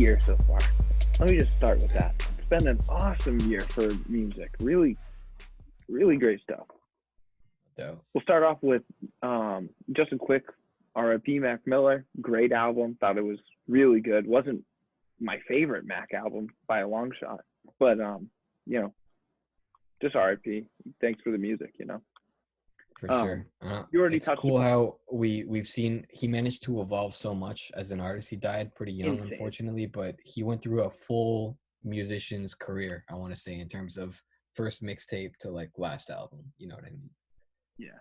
year so far. Let me just start with that. It's been an awesome year for music. Really, really great stuff. Dope. We'll start off with just a quick R.I.P. Mac Miller. Great album. Thought it was really good. Wasn't my favorite Mac album by a long shot, but just R.I.P. Thanks for the music. For sure. You already it's touched cool upon how we've seen he managed to evolve so much as an artist. He died pretty young, Insane. unfortunately, but he went through a full musician's career, I want to say, in terms of first mixtape to like last album. You know what I mean? Yeah.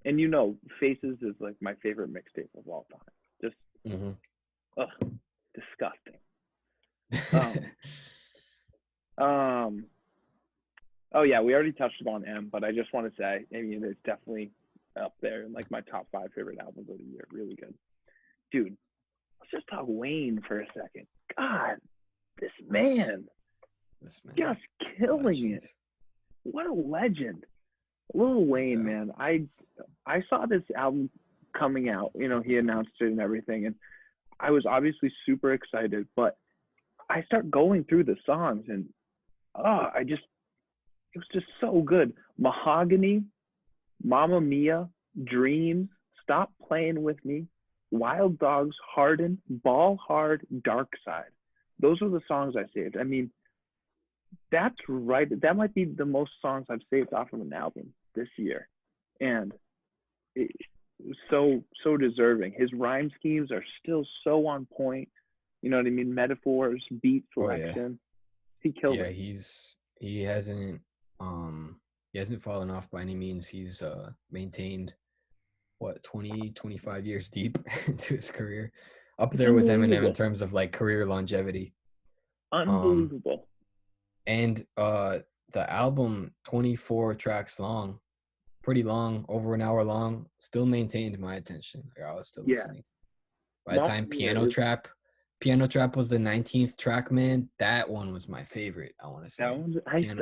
And Faces is like my favorite mixtape of all time. Just disgusting. Oh yeah, we already touched upon M, but I just want to say, it's definitely up there in like my top 5 favorite albums of the year. Really good. Dude, let's just talk Wayne for a second. God, this man just killing it. What a legend. Lil Wayne, man. I saw this album coming out. He announced it and everything, and I was obviously super excited, but I start going through the songs and it was just so good. Mahogany, Mamma Mia, Dreams, Stop Playing With Me, Wild Dogs, Harden, Ball Hard, Dark Side. Those were the songs I saved. That's right. That might be the most songs I've saved off of an album this year. And it was so deserving. His rhyme schemes are still so on point. You know what I mean? Metaphors, beat selection. He killed it. He hasn't fallen off by any means. He's maintained 25 years deep into his career, up there with Eminem in terms of like career longevity. Unbelievable. And the album, 24 tracks long, pretty long, over an hour long, still maintained my attention. Like, I was still listening. By the time Piano Trap was the 19th track, man, that one was my favorite, I want to say.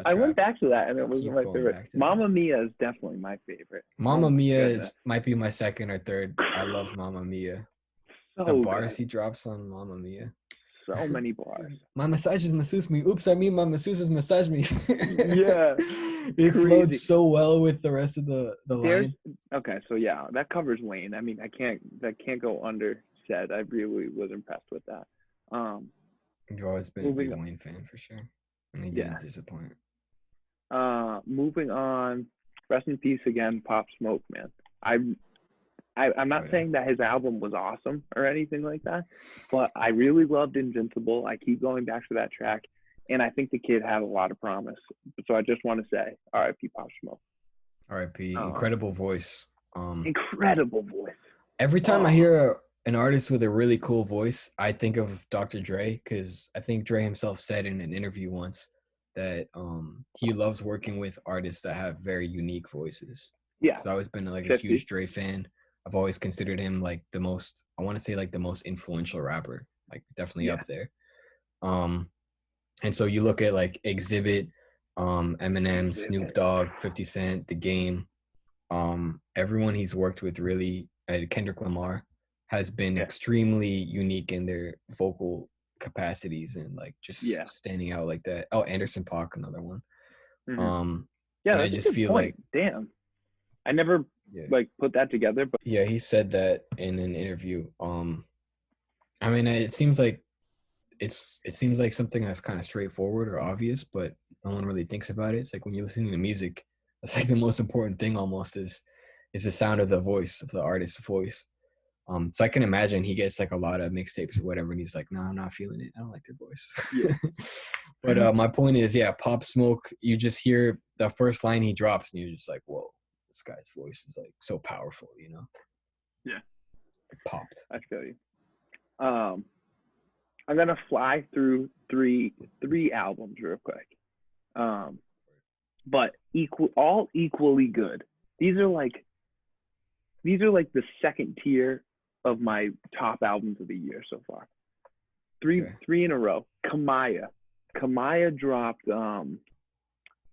I went back to that, and it was my favorite. Mamma Mia is definitely my favorite. Mamma Mia might be my second or third. I love Mamma Mia. The bars he drops on Mamma Mia. So many bars. My massages massage me. Oops, I mean my masseuses massage me. Yeah. It flowed so well with the rest of the line. Okay, so yeah, that covers Wayne. That can't go undersaid. I really was impressed with that. You've always been a big Wayne fan for sure. And he didn't disappoint. Moving on. Rest in peace again, Pop Smoke, man. I'm not saying that his album was awesome or anything like that, but I really loved Invincible. I keep going back to that track, and I think the kid had a lot of promise. So I just want to say, R.I.P. Pop Smoke. R.I.P. Incredible voice. Incredible voice. Every time I hear an artist with a really cool voice, I think of Dr. Dre, because I think Dre himself said in an interview once that he loves working with artists that have very unique voices. Yeah. I've always been like a huge Dre fan. I've always considered him like the most influential rapper, like definitely up there. And so you look at like Exhibit, Eminem, Snoop Dogg, 50 Cent, The Game, everyone he's worked with really, Kendrick Lamar, has been extremely unique in their vocal capacities and like just standing out like that. Oh, Anderson .Paak, another one. I just feel like, damn, I never put that together, but he said that in an interview. It seems like something that's kind of straightforward or obvious, but no one really thinks about it. It's like when you're listening to music, that's like the most important thing almost is the sound of the voice, of the artist's voice. So I can imagine he gets like a lot of mixtapes or whatever, and he's like, no, I'm not feeling it. I don't like their voice. Yeah. But my point is, Pop Smoke, you just hear the first line he drops, and you're just like, whoa, this guy's voice is like so powerful, Yeah. It popped. I feel you. I'm gonna fly through three albums real quick. But all equally good. These are like the second tier of my top albums of the year so far. Three in a row. Kamaiyah dropped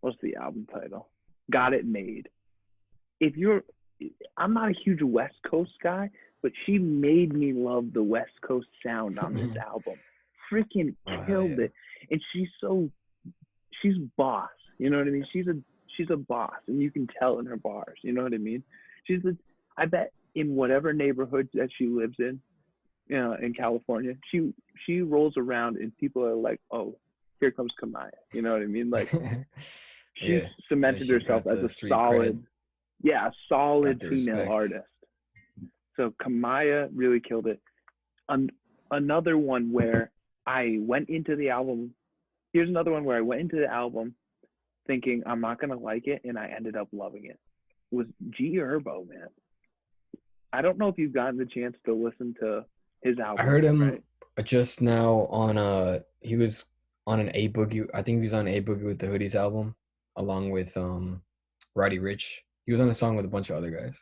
what's the album title? Got It Made. I'm not a huge West Coast guy, but she made me love the West Coast sound on this album. freaking killed it. And she's boss. You know what I mean? She's a boss, and you can tell in her bars. You know what I mean? I bet in whatever neighborhood that she lives in, in California, she rolls around and people are like, oh, here comes Kamaiyah. You know what I mean? Like she's cemented herself as a solid, solid female artist. So Kamaiyah really killed it. Another one where I went into the album. Here's another one where I went into the album thinking I'm not gonna like it, and I ended up loving it. Was Herbo, man. I don't know if you've gotten the chance to listen to his album. I heard him just now on he was on an A Boogie. I think he was on A Boogie with the Hoodies album, along with Roddy Ricch. He was on a song with a bunch of other guys.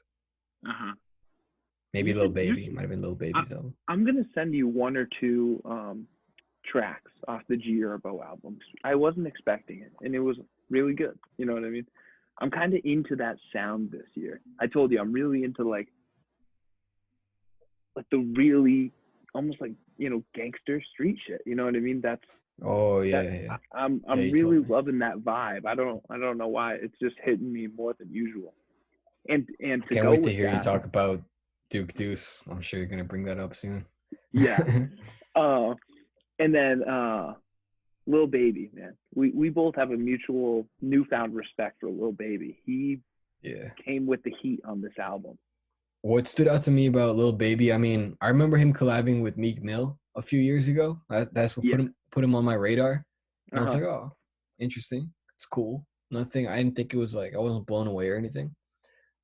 Maybe Lil Baby. Might have been Lil Baby's album. I'm gonna send you one or two tracks off the Herbo album. I wasn't expecting it, and it was really good. You know what I mean? I'm kind of into that sound this year. I told you I'm really into like the really almost like, gangster street shit. You know what I mean? I'm really loving that vibe. I don't know why. It's just hitting me more than usual. And to can't wait to hear you talk about Deuce. I'm sure you're gonna bring that up soon. Yeah. And then Lil Baby, man. We both have a mutual newfound respect for Lil Baby. He came with the heat on this album. What stood out to me about Lil Baby, I mean, I remember him collabing with Meek Mill a few years ago. That's what put him on my radar. And I was like, oh, interesting. It's cool. Nothing. I didn't think it was like, I wasn't blown away or anything.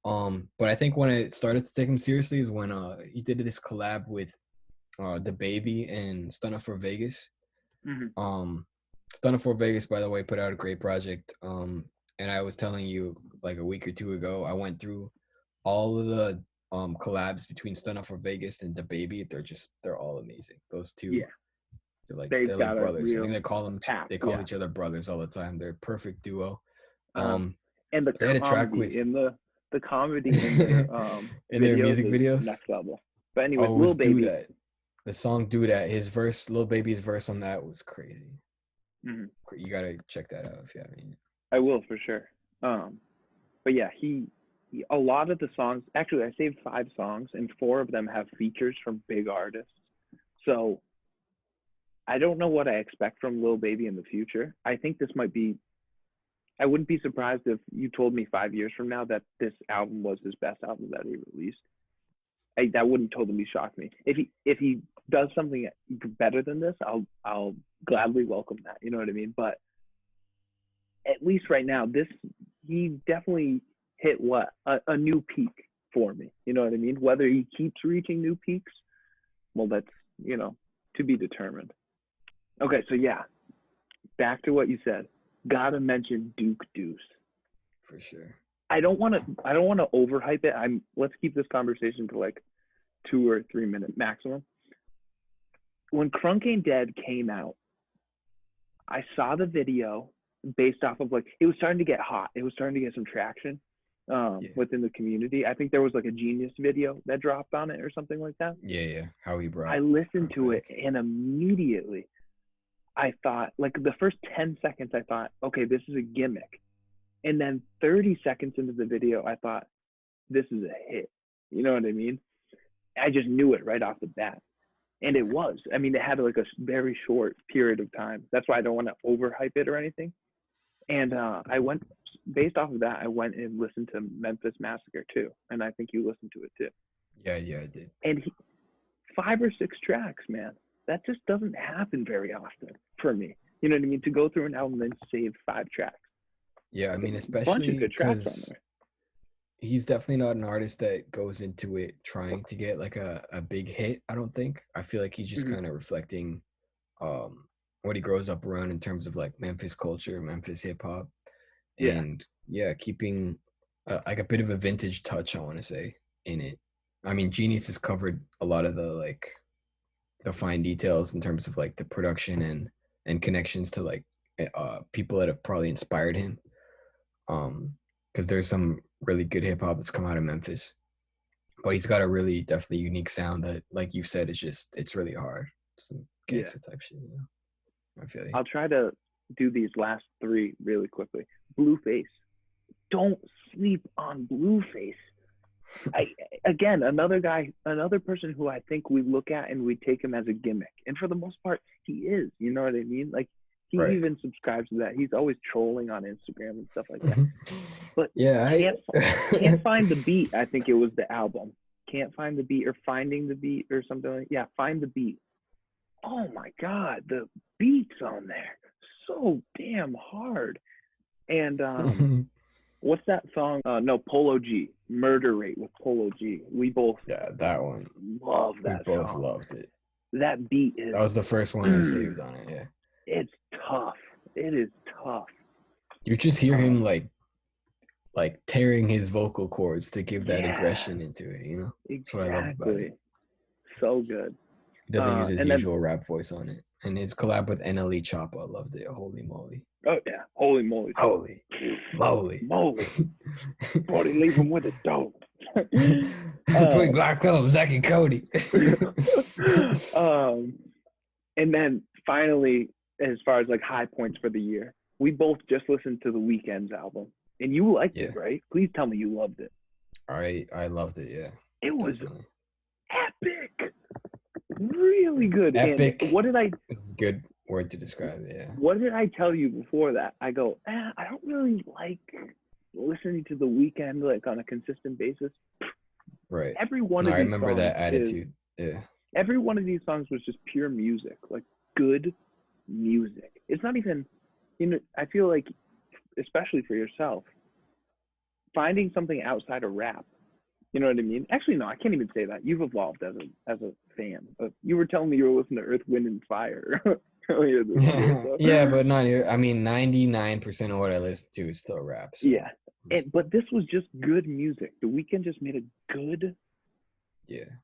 But I think when I started to take him seriously is when he did this collab with the Baby and Stunna for Vegas. Stunna for Vegas, by the way, put out a great project. And I was telling you like a week or two ago, I went through all of the collabs between Stunna for Vegas and the Baby. They're all amazing. Those two, they're like brothers. I think they call each other brothers all the time. They're a perfect duo. And the comedy in the comedy in their in their music videos, next level. But anyway, Lil Baby, the song "Do That," his verse, Lil Baby's verse on that was crazy. You gotta check that out if you haven't. I will for sure. But yeah, he a lot of the songs. Actually, I saved 5 songs, and 4 of them have features from big artists. So I don't know what I expect from Lil Baby in the future. I think this might be. I wouldn't be surprised if you told me 5 years from now that this album was his best album that he released. That wouldn't totally shock me. If he does something better than this, I'll gladly welcome that. You know what I mean? But at least right now, he definitely hit a new peak for me. You know what I mean? Whether he keeps reaching new peaks, well, that's to be determined. Okay, so yeah, back to what you said. Gotta mention Deuce. For sure. I don't want to overhype it. Let's keep this conversation to like 2 or 3 minute maximum. When Crunk Ain't Dead came out, I saw the video based off of like, it was starting to get hot. It was starting to get some traction within the community. I think there was like a Genius video that dropped on it or something like that. Yeah. How he brought. I listened to it and immediately I thought, like the first 10 seconds, I thought, okay, this is a gimmick. And then 30 seconds into the video, I thought, this is a hit. You know what I mean? I just knew it right off the bat. And it was. I mean, it had like a very short period of time. That's why I don't want to overhype it or anything. And based off of that, I went and listened to Memphis Massacre too. And I think you listened to it too. Yeah, I did. And 5 or 6 tracks, man. That just doesn't happen very often for me. You know what I mean? To go through an album and save 5 tracks. Yeah, I mean, especially because he's definitely not an artist that goes into it trying to get like a big hit, I don't think. I feel like he's just kind of reflecting what he grows up around in terms of like Memphis culture, Memphis hip hop. And keeping like a bit of a vintage touch, I want to say, in it. I mean, Genius has covered a lot of the fine details in terms of like the production and connections to like people that have probably inspired him. Because there's some really good hip hop that's come out of Memphis, but he's got a really definitely unique sound that, like you said, it's really hard. gangster type shit. You know? I feel you. I'll try to do these last three really quickly. Blueface. Don't sleep on Blueface. Again, another person who I think we look at and we take him as a gimmick. And for the most part, he is. You know what I mean? Like, he even subscribes to that. He's always trolling on Instagram and stuff like that. But can't find the beat. I think it was the album. Can't find the beat or finding the beat or something like. Yeah, find the beat. Oh my God, the beats on there so damn hard. And what's that song? No, Polo G. Murder Rate with Polo G. We both that one. Love that we both song. Loved it. That beat is. That was the first one I saved on it. Yeah. It's tough. It is tough. You just hear him like tearing his vocal cords to give that aggression into it. You know. That's what I love about it. So good. He doesn't use his usual rap voice on it. And his collab with NLE Choppa, I loved it. Holy moly. Oh, yeah. Holy moly. Holy moly. Moly. Brody, leave him with it, dog. Twin Glock Club, Zach and Cody. And then finally, as far as like high points for the year, we both just listened to The Weeknd's album. And you liked it, right? Please tell me you loved it. I loved it, yeah. It was epic. Really good. Epic. And what did I... Good word to describe it, yeah. What did I tell you before that? I go, I don't really like listening to The Weeknd like on a consistent basis. Right. Every one of these I remember songs that attitude. Yeah. Every one of these songs was just pure music, like good music. It's not even, I feel like, especially for yourself, finding something outside of rap. You know what I mean? Actually, no, I can't even say that. You've evolved as a fan. You were telling me you were listening to Earth, Wind, and Fire earlier this year. So. Yeah, but not. I mean, 99% of what I listen to is still rap. So. Yeah, but this was just good music. The Weeknd just made a good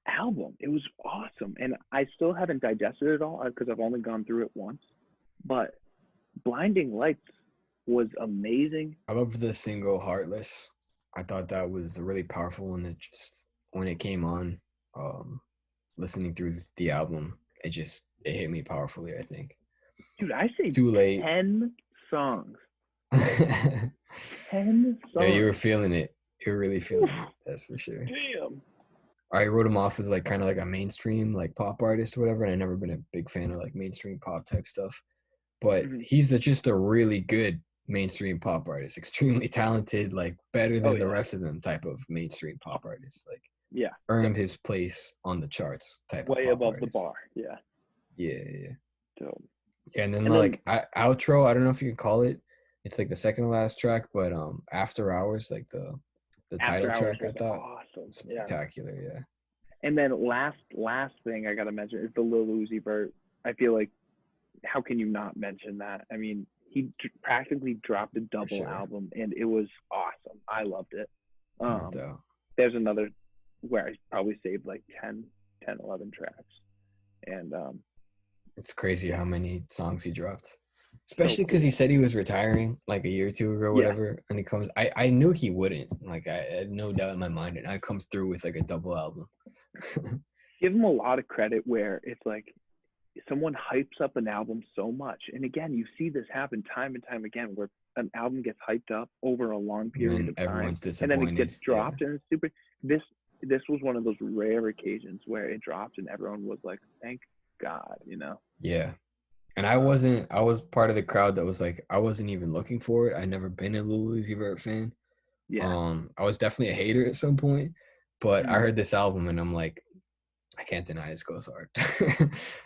album. It was awesome, and I still haven't digested it all because I've only gone through it once. But Blinding Lights was amazing. I love the single Heartless. I thought that was really powerful when it came on. Listening through the album, it hit me powerfully, I think. Dude, I say Too Late. 10 songs. 10 songs. Yeah, you were feeling it. You were really feeling it. That's for sure. Damn. I wrote him off as like kind of like a mainstream like pop artist or whatever, and I've never been a big fan of like mainstream pop type stuff. But he's just a really good mainstream pop artist, extremely talented, like better than the rest of them type of mainstream pop artist. Like earned his place on the charts type way of pop above artist. the bar. Yeah. So, and then like outro, I don't know if you can call it. It's like the second to last track, but After Hours, like the title track, I thought awesome. Spectacular, yeah. And then last thing I gotta mention is the Lil Uzi Vert. I feel like, how can you not mention that? I mean, he practically dropped a double album, and it was awesome. I loved it. There's another where I probably saved like 10, 11 tracks. And it's crazy how many songs he dropped. Especially because he said he was retiring like a year or two ago or whatever. And he comes, I knew he wouldn't. Like, I had no doubt in my mind. And I comes through with like a double album. Give him a lot of credit where it's like, someone hypes up an album so much, and again, you see this happen time and time again, where an album gets hyped up over a long period of time, and then it gets dropped, and it's super. This was one of those rare occasions where it dropped, and everyone was like, "Thank God," Yeah, and I was part of the crowd that was like, I wasn't even looking for it. I'd never been a Lil Uzi Vert fan. Yeah. I was definitely a hater at some point, but I heard this album, and I'm like, I can't deny this goes hard.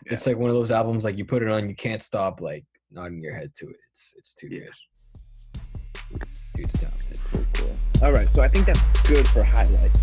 It's like one of those albums, like you put it on, you can't stop like nodding your head to it. It's too good. Dude's talented. Cool. All right, so I think that's good for highlights.